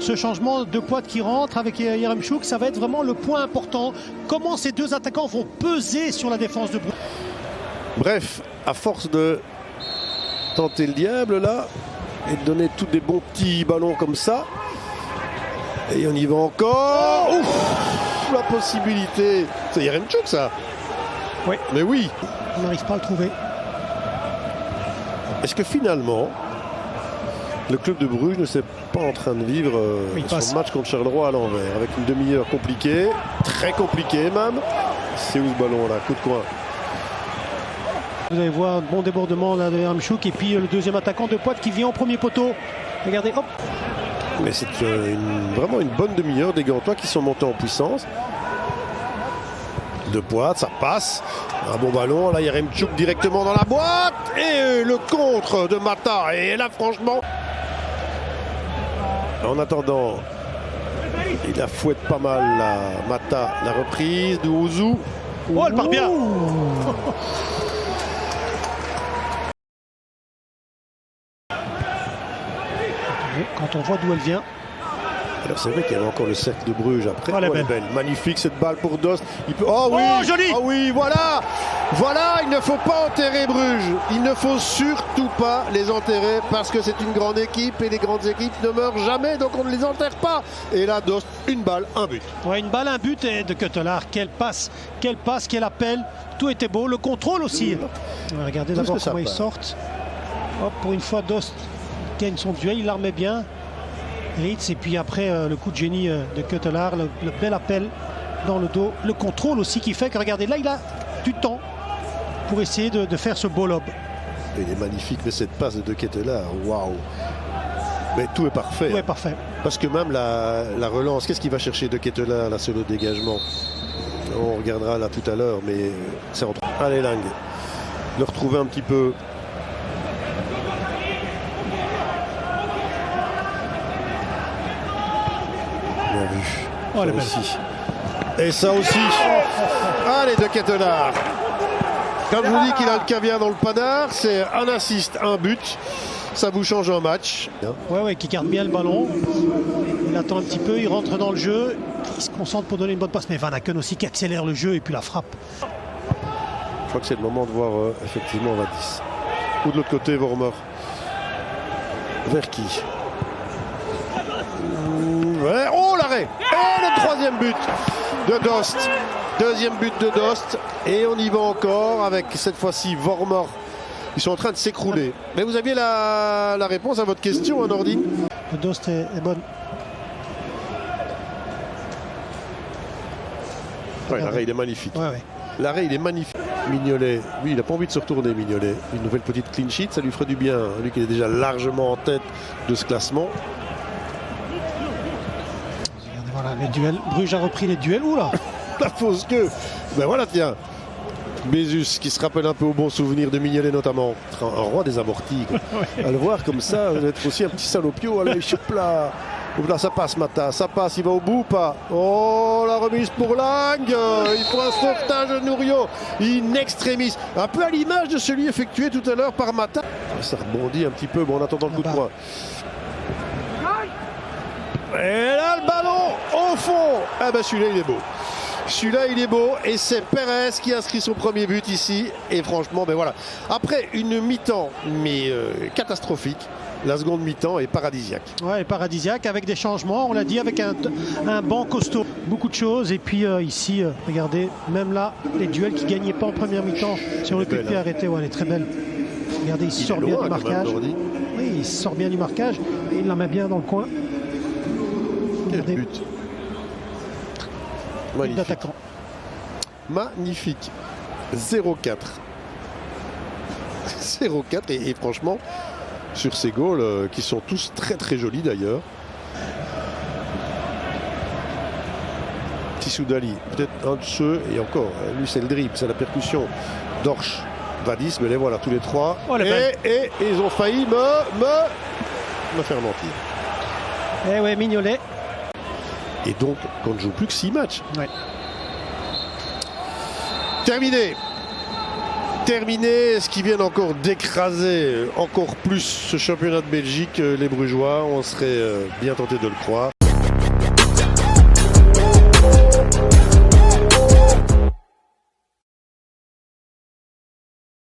ce changement de Poit qui rentre avec Yaremchuk, ça va être vraiment le point important. Comment ces deux attaquants vont peser sur la défense de Bruges. Bref, à force de tenter le diable là et de donner tous des bons petits ballons comme ça, et on y va encore. Ouf, la possibilité. C'est Yaremchuk ça. Oui. Mais oui. On n'arrive pas à le trouver. Est-ce que finalement le club de Bruges ne s'est pas en train de vivre son match contre Charleroi à l'envers, avec une demi-heure compliquée, très compliquée même. C'est où ce ballon là? Coup de coin. Vous allez voir un bon débordement là de Yaremchuk et puis le deuxième attaquant de Poit qui vient en premier poteau. Regardez, hop. Mais c'est vraiment une bonne demi-heure des Gantois qui sont montés en puissance. De Poit, ça passe. Un bon ballon, là Yaremchuk directement dans la boîte. Et le contre de Mata. Et là franchement, en attendant, il la fouette pas mal là. Mata, la reprise de Ouzou. Oh, elle part bien. Quand on voit d'où elle vient. Alors c'est vrai qu'il y avait encore le cercle de Bruges après. Oh, elle est belle. Magnifique cette balle pour Dost. Il peut... Oh oui, oh, joli. Oh oui, voilà. Voilà, il ne faut pas enterrer Bruges. Il ne faut surtout pas les enterrer parce que c'est une grande équipe et les grandes équipes ne meurent jamais, donc on ne les enterre pas. Et là, Dost, une balle, un but. Ouais, une balle, un but et de Ketelaar. Quelle passe, quel appel. Tout était beau. Le contrôle aussi. Regardez d'abord comment ils sortent. Hop, pour une fois, Dost gagne son duel. Il la remet bien. Ritz, et puis après le coup de génie de Ketelaar, le bel appel dans le dos, le contrôle aussi qui fait que regardez là il a du temps pour essayer de faire ce beau lob. Il est magnifique, mais cette passe de Ketelaar, waouh! Mais tout est parfait. Tout est parfait. Parce que même la relance, qu'est-ce qu'il va chercher de Ketelaar là sur le dégagement? On regardera là tout à l'heure, mais c'est entre. Allez Lang, le retrouver un petit peu. Bien vu. Oh, ça aussi. Et ça aussi. Allez, de Ketelaar. Comme je vous dis qu'il a le caviar dans le panard, c'est un assist, un but. Ça vous change un match. Ouais, qui garde bien le ballon. Il attend un petit peu, il rentre dans le jeu. Il se concentre pour donner une bonne passe. Mais Van Aken aussi qui accélère le jeu et puis la frappe. Je crois que c'est le moment de voir effectivement Vadis. Ou de l'autre côté, Vormer. Vers qui? Ouais. Oh l'arrêt! Et le troisième but de Dost. Deuxième but de Dost. Et on y va encore avec cette fois-ci Vormer. Ils sont en train de s'écrouler. Mais vous aviez la réponse à votre question, hein, Nordine? Dost est bonne. Ouais, l'arrêt il est magnifique. Ouais. L'arrêt il est magnifique. Mignolet, lui il n'a pas envie de se retourner, Mignolet. Une nouvelle petite clean sheet, ça lui ferait du bien. Lui qui est déjà largement en tête de ce classement. Regardez, voilà les duels. Bruges a repris les duels. Oula! La fausse queue. Ben voilà, tiens. Bézus qui se rappelle un peu au bon souvenir de Mignolet notamment. Un roi des amortis. À le voir comme ça, vous êtes aussi un petit salopio. Allez, choup là. Là, ça passe, Mata, ça passe, il va au bout ou pas? Oh, la remise pour Lang. Il faut un sauvetage de Nouriot. In extremis. Un peu à l'image de celui effectué tout à l'heure par Mata. Ça rebondit un petit peu, bon, en attendant le coup de poing. Et là, le ballon au fond. Ah ben celui-là, il est beau. Celui-là, il est beau. Et c'est Perez qui inscrit son premier but ici. Et franchement, ben voilà. Après une mi-temps, mais catastrophique. La seconde mi-temps est paradisiaque. Ouais, paradisiaque avec des changements, on l'a dit, avec un banc costaud. Beaucoup de choses. Et puis ici, regardez, même là, les duels qui ne gagnaient pas en première mi-temps sur le coup de pied arrêté. Ouais, elle est très belle. Regardez, il sort bien du marquage. Oui, il sort bien du marquage. Et il la met bien dans le coin. Quel but. Magnifique. D'attaquant. Magnifique. 0-4. 0-4 et franchement, sur ces goals qui sont tous très très jolis d'ailleurs. Tissoudali, peut-être un de ceux, et encore, lui c'est le dribble, c'est la percussion. Dorsch, Vadis, mais les voilà tous les trois. Oh, et ils ont failli me faire mentir. Eh ouais, Mignolet. Et donc, on ne joue plus que 6 matchs. Ouais. Terminé. Est-ce qu'ils viennent encore d'écraser encore plus ce championnat de Belgique, les Brugeois? On serait bien tenté de le croire.